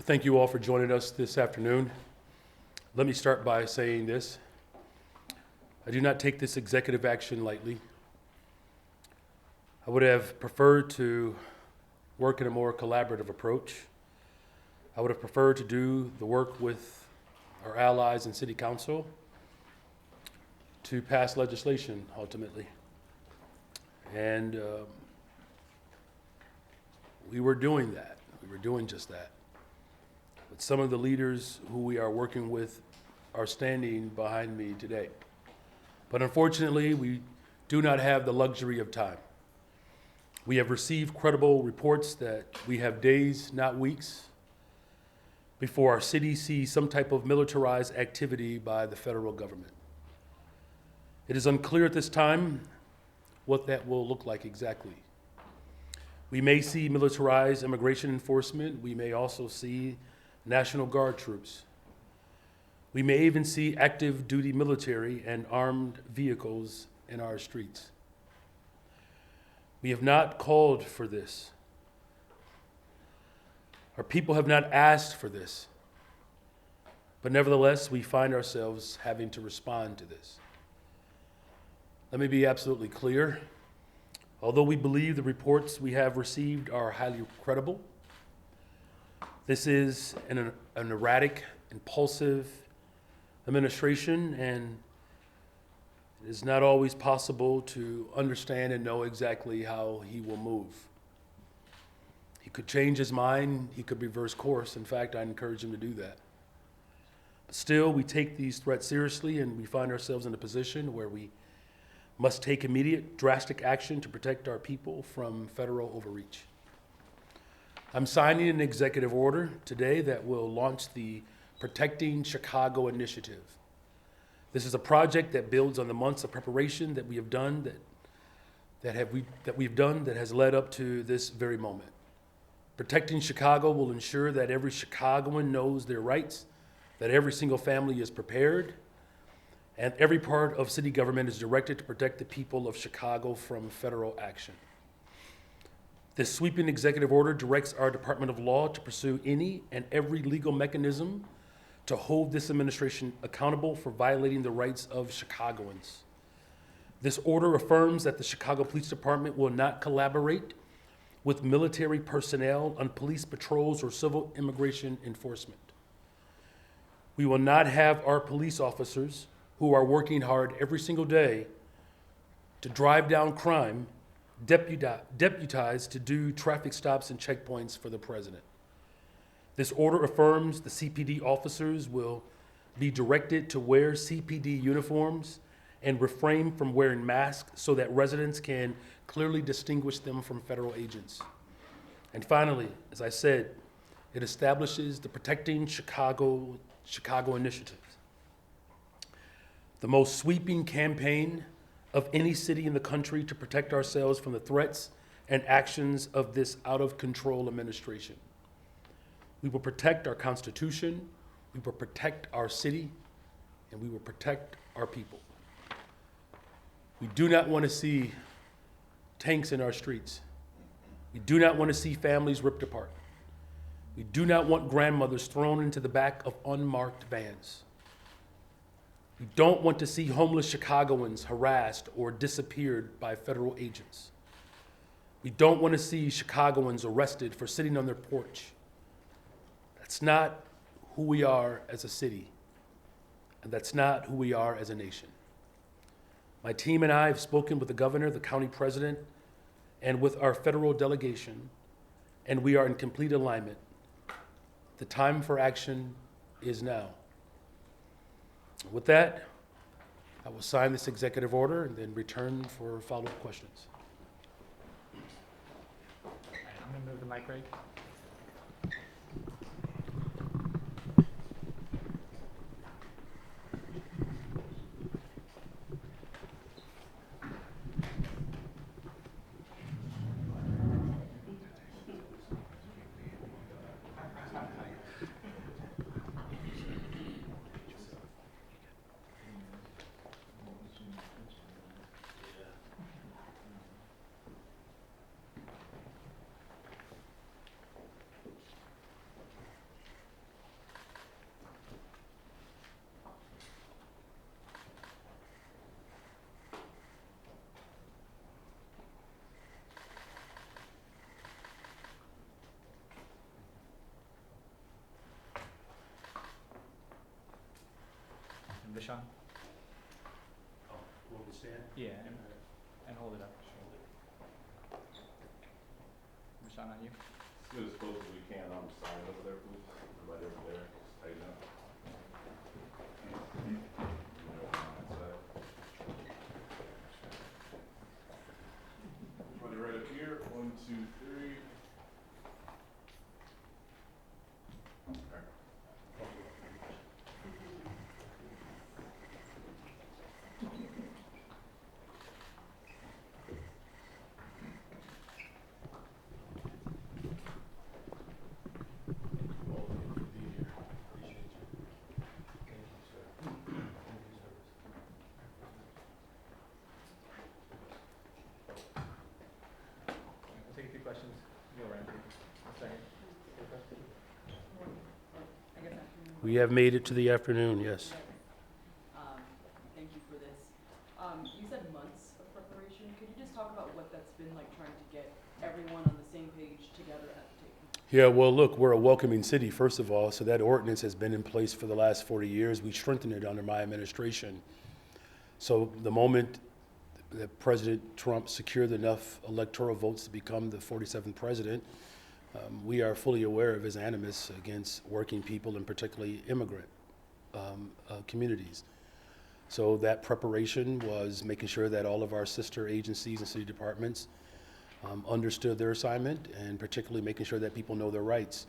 Thank you all for joining us this afternoon. Let me start by saying this. I do not take this executive action lightly. I would have preferred to work in a more collaborative approach. I would have preferred to do the work with our allies in City Council to pass legislation ultimately. And we were doing that. We were doing just that. But some of the leaders who we are working with are standing behind me today. But unfortunately, we do not have the luxury of time. We have received credible reports that we have days, not weeks, before our city sees some type of militarized activity by the federal government. It is unclear at this time what that will look like exactly. We may see militarized immigration enforcement. We may also see National Guard troops. We may even see active duty military and armed vehicles in our streets. We have not called for this. Our people have not asked for this. But nevertheless, we find ourselves having to respond to this. Let me be absolutely clear. Although we believe the reports we have received are highly credible, this is an erratic, impulsive administration, and it is not always possible to understand and know exactly how he will move. He could change his mind, he could reverse course. In fact, I encourage him to do that. But still, we take these threats seriously, and we find ourselves in a position where we must take immediate, drastic action to protect our people from federal overreach. I'm signing an executive order today that will launch the Protecting Chicago Initiative. This is a project that builds on the months of preparation that we have done, that has led up to this very moment. Protecting Chicago will ensure that every Chicagoan knows their rights, that every single family is prepared, and every part of city government is directed to protect the people of Chicago from federal action. This sweeping executive order directs our Department of Law to pursue any and every legal mechanism to hold this administration accountable for violating the rights of Chicagoans. This order affirms that the Chicago Police Department will not collaborate with military personnel on police patrols or civil immigration enforcement. We will not have our police officers, who are working hard every single day to drive down crime, deputized to do traffic stops and checkpoints for the president. This order affirms the CPD officers will be directed to wear CPD uniforms and refrain from wearing masks so that residents can clearly distinguish them from federal agents. And finally, as I said, it establishes the Protecting Chicago Initiative, the most sweeping campaign of any city in the country to protect ourselves from the threats and actions of this out-of-control administration. We will protect our Constitution, we will protect our city, and we will protect our people. We do not want to see tanks in our streets. We do not want to see families ripped apart. We do not want grandmothers thrown into the back of unmarked vans. We don't want to see homeless Chicagoans harassed or disappeared by federal agents. We don't want to see Chicagoans arrested for sitting on their porch. That's not who we are as a city, and that's not who we are as a nation. My team and I have spoken with the governor, the county president, and with our federal delegation, and we are in complete alignment. The time for action is now. With that, I will sign this executive order and then return for follow-up questions. I'm going to move the mic right. Rashawn? Yeah, and hold it up. Rashawn, on you. Get as close as we can on the side over there, please. Everybody over there, just tighten up. You know, on that side. Everybody right up here, 1, 2, 3. Okay. We'll take a few questions. Go around. A second. We have made it to the afternoon, yes. Thank you for this. You said months of preparation. Could you just talk about what that's been like trying to get everyone on the same page together at the table? Yeah, well, look, we're a welcoming city, first of all, so that ordinance has been in place for the last 40 years. We strengthened it under my administration. So the moment that President Trump secured enough electoral votes to become the 47th president, we are fully aware of his animus against working people and particularly immigrant communities. So that preparation was making sure that all of our sister agencies and city departments understood their assignment, and particularly making sure that people know their rights.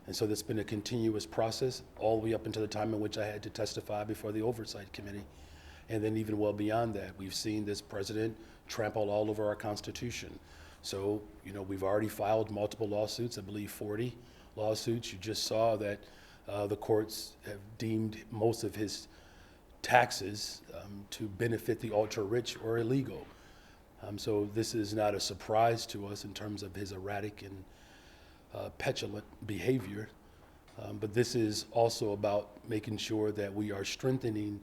And so that's been a continuous process all the way up until the time in which I had to testify before the Oversight Committee. And then even well beyond that, we've seen this president trample all over our Constitution. So, you know, we've already filed multiple lawsuits, I believe 40 lawsuits. You just saw that the courts have deemed most of his taxes to benefit the ultra-rich or illegal. So this is not a surprise to us in terms of his erratic and petulant behavior. But this is also about making sure that we are strengthening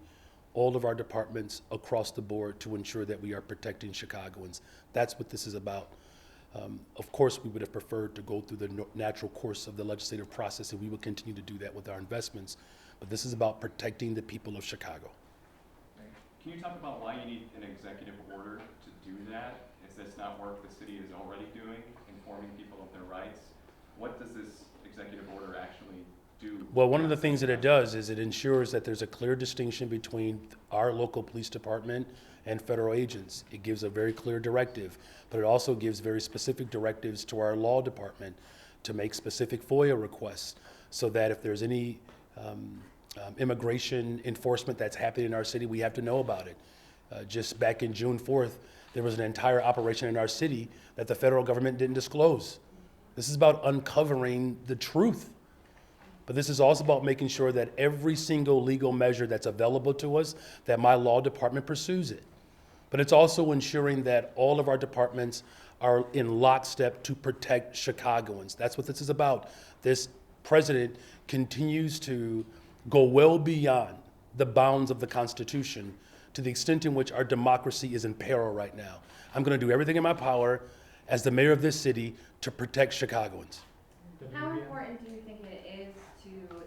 all of our departments across the board to ensure that we are protecting Chicagoans. That's what this is about. Of course, we would have preferred to go through the natural course of the legislative process, and we will continue to do that with our investments. But this is about protecting the people of Chicago. Can you talk about why you need an executive order to do that? Is this not work the city is already doing, informing people of their rights? What does this executive order actually do? Well, one of the things that it does is it ensures that there's a clear distinction between our local police department and federal agents. It gives a very clear directive, but it also gives very specific directives to our law department to make specific FOIA requests, so that if there's any immigration enforcement that's happening in our city, we have to know about it. Just back in June 4th, there was an entire operation in our city that the federal government didn't disclose. This is about uncovering the truth. But this is also about making sure that every single legal measure that's available to us, that my law department pursues it. But it's also ensuring that all of our departments are in lockstep to protect Chicagoans. That's what this is about. This president continues to go well beyond the bounds of the Constitution to the extent in which our democracy is in peril right now. I'm going to do everything in my power as the mayor of this city to protect Chicagoans. How important do you think it is to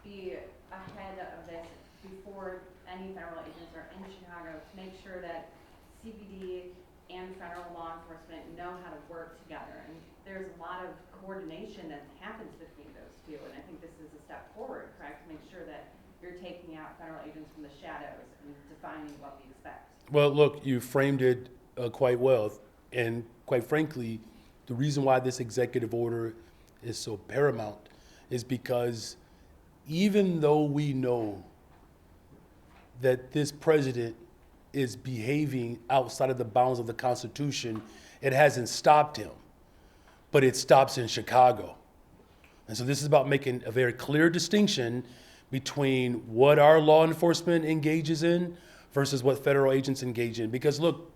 be ahead of this before any federal agents are in Chicago to make sure that CPD and federal law enforcement know how to work together? And there's a lot of coordination that happens between those two, and I think this is a step forward, correct, to make sure that you're taking out federal agents from the shadows and defining what we expect. Well, look, you framed it quite well. And quite frankly, the reason why this executive order is so paramount is because even though we know that this president is behaving outside of the bounds of the Constitution, it hasn't stopped him, but it stops in Chicago. And so this is about making a very clear distinction between what our law enforcement engages in versus what federal agents engage in. Because look,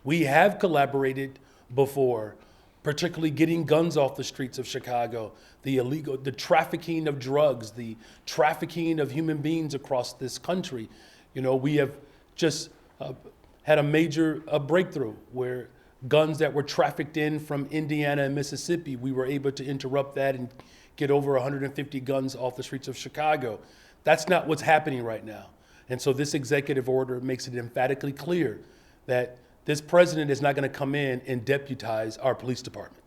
we have collaborated before, particularly getting guns off the streets of Chicago, the trafficking of drugs, the trafficking of human beings across this country. You know, we have just had a major breakthrough where guns that were trafficked in from Indiana and Mississippi, we were able to interrupt that and get over 150 guns off the streets of Chicago. That's not what's happening right now. And so this executive order makes it emphatically clear that this president is not going to come in and deputize our police department.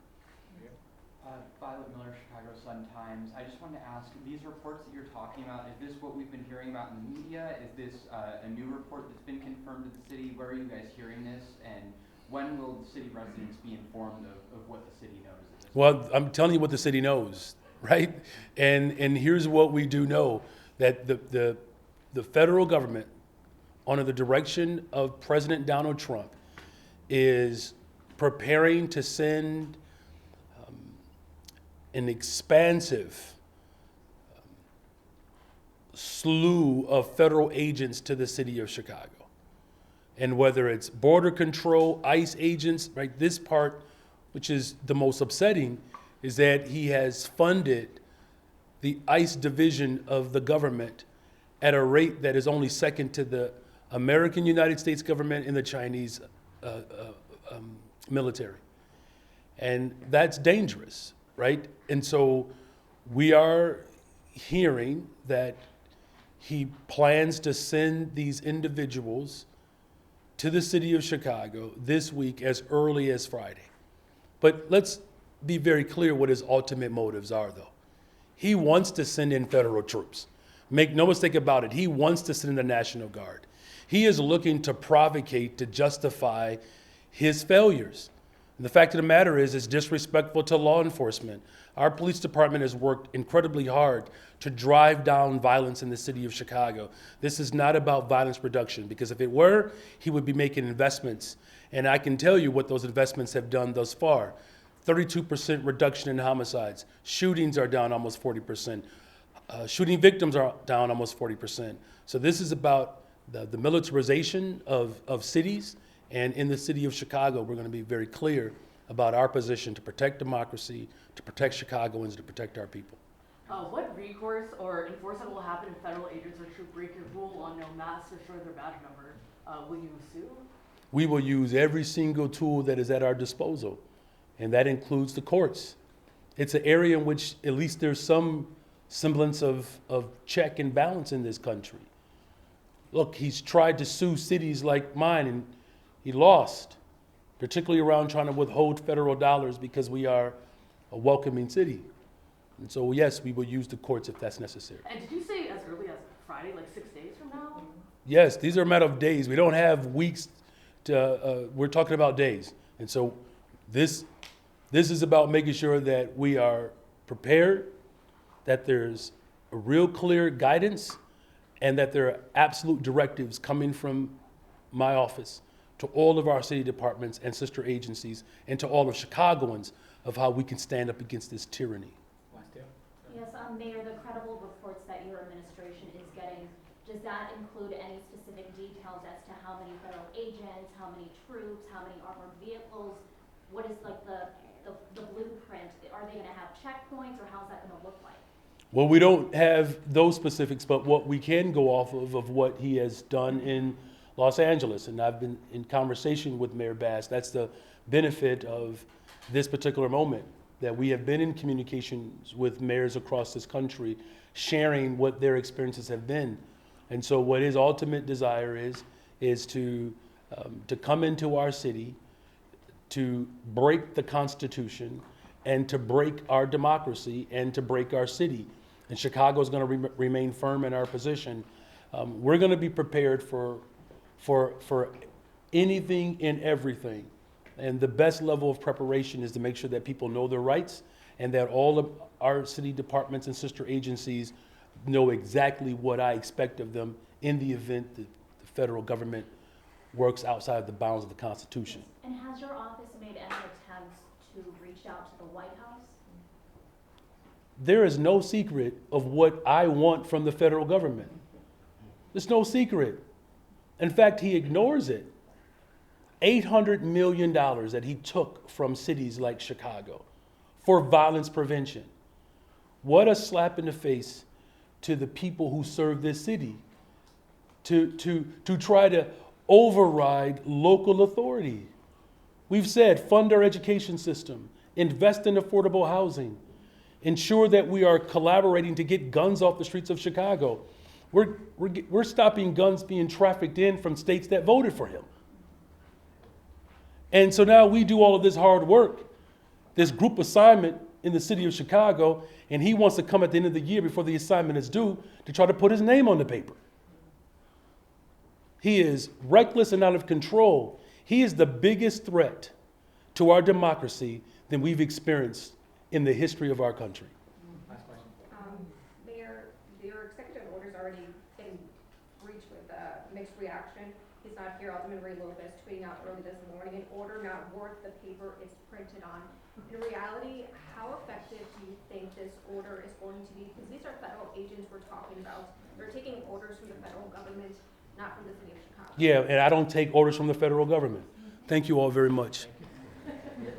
Violet Miller, Chicago Sun-Times. I just wanted to ask, these reports that you're talking about, is this what we've been hearing about in the media? Is this a new report that's been confirmed to the city? Where are you guys hearing this? And when will the city residents be informed of what the city knows at this point? Well, I'm telling you what the city knows, right? And here's what we do know, that the federal government, under the direction of President Donald Trump, is preparing to send an expansive slew of federal agents to the city of Chicago. And whether it's border control, ICE agents, right? This part, which is the most upsetting, is that he has funded the ICE division of the government at a rate that is only second to the American United States government and the Chinese military. And that's dangerous, right? And so we are hearing that he plans to send these individuals to the city of Chicago this week as early as Friday. But let's be very clear what his ultimate motives are, though. He wants to send in federal troops. Make no mistake about it. He wants to send in the National Guard. He is looking to provocate, to justify his failures. And the fact of the matter is, it's disrespectful to law enforcement. Our police department has worked incredibly hard to drive down violence in the city of Chicago. This is not about violence reduction, because if it were, he would be making investments. And I can tell you what those investments have done thus far. 32% reduction in homicides. Shootings are down almost 40%. Shooting victims are down almost 40%. So this is about the militarization of cities. And in the city of Chicago, we're going to be very clear about our position to protect democracy, to protect Chicagoans, to protect our people. What recourse or enforcement will happen if federal agents or troops break your rule on no masks or show their badge number? Will you sue? We will use every single tool that is at our disposal, and that includes the courts. It's an area in which at least there's some semblance of check and balance in this country. Look, he's tried to sue cities like mine, and he lost, particularly around trying to withhold federal dollars because we are a welcoming city. And so, yes, we will use the courts if that's necessary. And did you say as early as Friday, like 6 days from now? Yes, these are a matter of days. We don't have weeks we're talking about days. And so this is about making sure that we are prepared, that there's a real clear guidance, and that there are absolute directives coming from my office to all of our city departments and sister agencies and to all of Chicagoans of how we can stand up against this tyranny. Yes, Mayor, the credible reports that your administration is getting, does that include any specific details as to how many federal agents, how many troops, how many armored vehicles? What is like the blueprint? Are they going to have checkpoints, or how's that going to look like? Well, we don't have those specifics, but what we can go off of what he has done in Los Angeles. And I've been in conversation with Mayor Bass. That's the benefit of this particular moment, that we have been in communications with mayors across this country, sharing what their experiences have been. And so what his ultimate desire is to come into our city, to break the Constitution, and to break our democracy, and to break our city. And Chicago is going to remain firm in our position. We're going to be prepared for anything and everything. And the best level of preparation is to make sure that people know their rights, and that all of our city departments and sister agencies know exactly what I expect of them in the event that the federal government works outside the bounds of the Constitution. And has your office made any attempts to reach out to the White House? There is no secret of what I want from the federal government. There's no secret. In fact, he ignores it. $800 million that he took from cities like Chicago for violence prevention. What a slap in the face to the people who serve this city, to try to override local authority. We've said, fund our education system, invest in affordable housing, ensure that we are collaborating to get guns off the streets of Chicago. We're stopping guns being trafficked in from states that voted for him. And so now we do all of this hard work, this group assignment in the city of Chicago, and he wants to come at the end of the year before the assignment is due to try to put his name on the paper. He is reckless and out of control. He is the biggest threat to our democracy than we've experienced in the history of our country. Last question. Mayor, your executive order's already been breached with mixed reaction. He's not here. Alderman Ray Lopez tweeting out early this morning, an order not worth the paper it's printed on. In reality, how effective do you think this order is going to be? Because these are federal agents we're talking about. They're taking orders from the federal government, not from the city of Chicago. Yeah, and I don't take orders from the federal government. Thank you all very much.